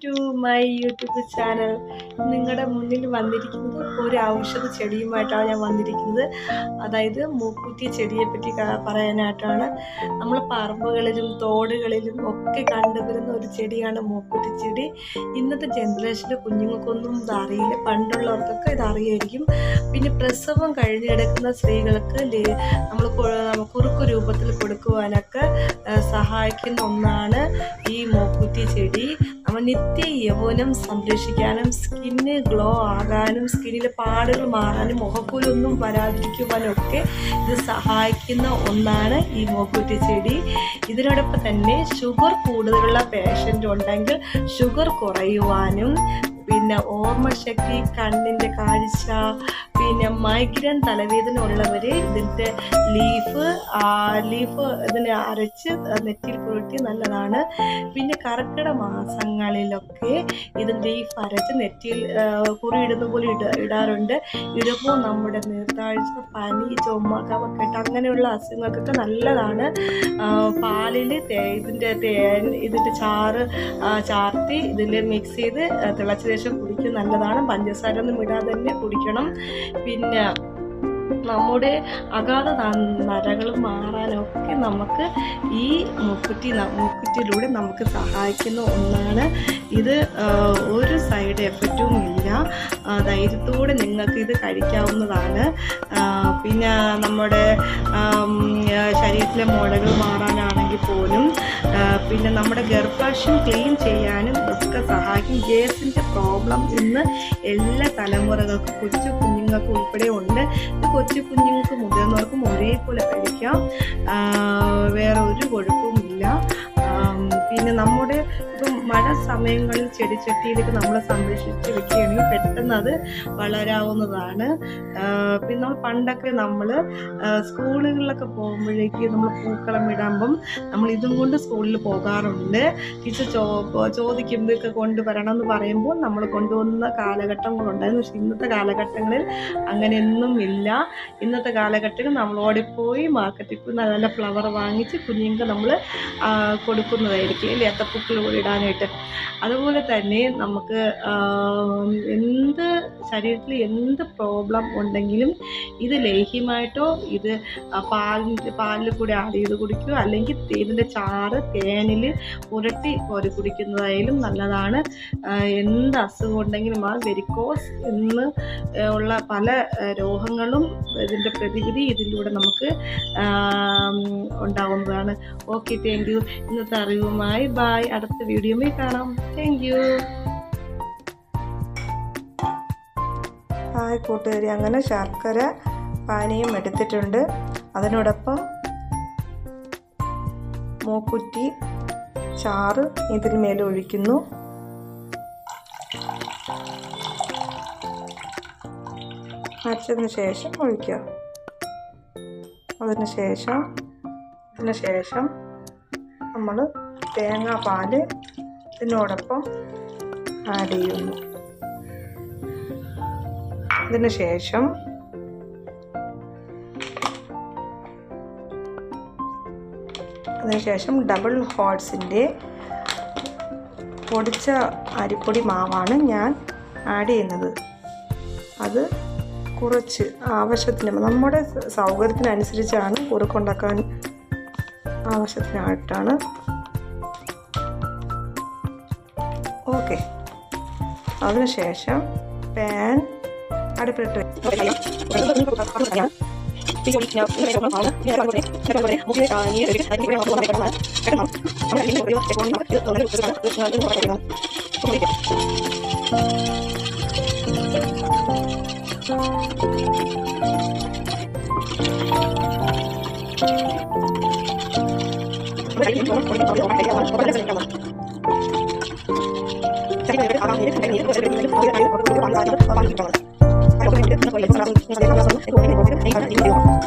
To my YouTube channel. നിങ്ങളുടെ മുന്നിൽ വന്നിരിക്കുന്നത് ഒരു ഔഷധ ചെടിയുമായിട്ടാണ് ഞാൻ വന്നിരിക്കുന്നത്. അതായത് മൂക്കുറ്റി ചെടിയെ പറ്റി പറയാനായിട്ടാണ്. നമ്മൾ പറമ്പുകളിലും തോടുകളിലും ഒക്കെ കണ്ടുവരുന്ന ഒരു ചെടിയാണ് മൂക്കുറ്റി ചെടി. ഇന്നത്തെ ജനറേഷനിൽ കുഞ്ഞുങ്ങൾക്കൊന്നും ഇത് അറിയില്ല, പണ്ടുള്ളവർക്കൊക്കെ ഇത് അറിയായിരിക്കും. പിന്നെ പ്രസവം കഴിഞ്ഞ് കിടക്കുന്ന സ്ത്രീകൾക്ക് നമ്മൾ കുറുക്ക് രൂപത്തിൽ കൊടുക്കുവാനൊക്കെ സഹായിക്കുന്ന ഒന്നാണ് ഈ മൂക്കുറ്റി ചെടി. നമ്മൾ നിത്യ യൗവനം സംരക്ഷിക്കാനും സ്കിന്ന് ഗ്ലോ ആകാനും സ്കിന്നിലെ പാടുകൾ മാറാനും മുഖക്കുരൊന്നും വരാതിരിക്കുവാനും ഒക്കെ ഇത് സഹായിക്കുന്ന ഒന്നാണ് ഈ മൂക്കുറ്റി ചെടി. ഇതിനോടൊപ്പം തന്നെ ഷുഗർ കൂടുതലുള്ള പേഷ്യൻ്റ് ഉണ്ടെങ്കിൽ ഷുഗർ കുറയുവാനും, പിന്നെ ഓർമ്മശക്തി, കണ്ണിൻ്റെ കാഴ്ച, പിന്നെ മൈഗ്രെയിൻ തലവേദന ഉള്ളവർ ഇതിൻ്റെ ലീഫ് ഇതിനെ അരച്ച് നെറ്റിയിൽ പുരട്ടി നല്ലതാണ്. പിന്നെ കർക്കിടക മാസങ്ങളിലൊക്കെ ഇതിൻ്റെ ലീഫ് അരച്ച് നെറ്റിയിൽ കുറിയിടുന്ന പോലെ ഇടാറുണ്ട്. ഇടുമ്പോൾ നമ്മുടെ നീർത്താഴ്ച, പനി, ചുമ, കഫക്കെട്ട് അങ്ങനെയുള്ള അസുഖങ്ങൾക്കൊക്കെ നല്ലതാണ്. പാലിൽ ഇതിൻ്റെ ചാറ് ചാർത്തി ഇതിൽ മിക്സ് ചെയ്ത് തിളച്ച ശേഷം കുടിക്കും, നല്ലതാണ്. പഞ്ചസാര ഒന്നും ഇടാതെ തന്നെ കുടിക്കണം. പിന്നെ നമ്മുടെ അഗാധ നരകൾ മാറാനൊക്കെ നമുക്ക് ഈ മൂക്കുറ്റിയിലൂടെ നമുക്ക് സഹായിക്കുന്ന ഒന്നാണ്. ഇത് ഒരു സൈഡ് എഫക്റ്റും ഇല്ല. ധൈര്യത്തോടെ നിങ്ങൾക്ക് ഇത് കഴിക്കാവുന്നതാണ്. പിന്നെ നമ്മുടെ ശരീരത്തിലെ മുഴകൾ മാറാനാണെങ്കിൽ പോലും, പിന്നെ നമ്മുടെ ഗർഭാശയം ക്ലീൻ ചെയ്യാനും ഒക്കെ സഹായിക്കും. ഗ്യാസിൻ്റെ പ്രോബ്ലം ഇന്ന് എല്ലാ തലമുറകൾക്കും കൊച്ചു കുഞ്ഞുങ്ങൾക്ക് ഉൾപ്പെടെ ഉണ്ട്. കൊച്ചു കുഞ്ഞുങ്ങൾക്ക് മുതിർന്നവർക്കും ഒരേപോലെ കഴിക്കാം, വേറെ ഒരു കുഴപ്പവുമില്ല. പിന്നെ നമ്മുടെ ഇപ്പം മഴ സമയങ്ങളിൽ ചെടിച്ചട്ടിയിലേക്ക് നമ്മൾ സംരക്ഷിച്ച് വെക്കുകയാണെങ്കിൽ പെട്ടെന്ന് അത് വളരാവുന്നതാണ്. പിന്നെ നമ്മൾ പണ്ടൊക്കെ നമ്മൾ സ്കൂളുകളിലൊക്കെ പോകുമ്പോഴേക്ക് നമ്മൾ പൂക്കളം ഇടുമ്പം നമ്മൾ ഇതും കൊണ്ട് സ്കൂളിൽ പോകാറുണ്ട്. ടീച്ചർ ചോദിക്കും ഇതൊക്കെ കൊണ്ടുവരണം എന്ന് പറയുമ്പോൾ നമ്മൾ കൊണ്ടുവന്ന കാലഘട്ടങ്ങളുണ്ടായിരുന്നു. പക്ഷെ ഇന്നത്തെ കാലഘട്ടങ്ങളിൽ അങ്ങനെയൊന്നും ഇല്ല. ഇന്നത്തെ കാലഘട്ടത്തിൽ നമ്മൾ ഓടിപ്പോയി മാർക്കറ്റിൽ പോയി നല്ല ഫ്ലവർ വാങ്ങിച്ച് കുഞ്ഞുങ്ങൾക്ക് നമ്മൾ കൊടുക്കുന്നതായിരിക്കും, അല്ലേ, അത്തപ്പൂക്കൾ കൂടി ഇടാനായിട്ട്. അതുപോലെ തന്നെ നമുക്ക് എന്ത് ശരീരത്തിൽ എന്ത് പ്രോബ്ലം ഉണ്ടെങ്കിലും ഇത് ലേഹ്യമായിട്ടോ ഇത് പാലിൽ കൂടി ആഡ് ചെയ്ത് കുടിക്കുക, അല്ലെങ്കിൽ ഇതിൻ്റെ ചാറ് തേനിൽ പുരട്ടി കോരി കുടിക്കുന്നതായാലും നല്ലതാണ്. എന്ത് അസുഖം ഉണ്ടെങ്കിലും ആ വെരിക്കോസ് എന്ന് ഉള്ള പല രോഗങ്ങളും ഇതിൻ്റെ പ്രതിവിധി ഇതിലൂടെ നമുക്ക് ഉണ്ടാവുന്നതാണ്. Okay, thank you. ഇന്നത്തെ അറിവുമായി ബൈ. അടുത്ത വീഡിയോയിൽ കാണാം. Thank you. ഹായ് കൂട്ടുകാരി, അങ്ങനെ ശർക്കര പാനീയം എടുത്തിട്ടുണ്ട്. അതിനോടൊപ്പം മൂക്കുറ്റി ചാറ് ഇതിന് മേലെ ഒഴിക്കുന്നു. അരച്ചതിന് ശേഷം ഒഴിക്കുക. അതിന് ശേഷം നമ്മൾ തേങ്ങാപ്പാൽ ഇതിനോടൊപ്പം ആഡ് ചെയ്യുന്നു. ഇതിന് ശേഷം ഡബിൾ ഹോട്ട്സിൻ്റെ പൊടിച്ച അരിപ്പൊടി മാവാണ് ഞാൻ ആഡ് ചെയ്യുന്നത്. അത് കുറച്ച് ആവശ്യത്തിന്, നമ്മുടെ സൗകര്യത്തിനനുസരിച്ചാണ് കുറുക്കുണ്ടാക്കാൻ ആവശ്യത്തിനായിട്ടാണ്. ഓക്കെ, അതിനുശേഷം പാൻ അടുപ്പിലിട്ട് Gracias.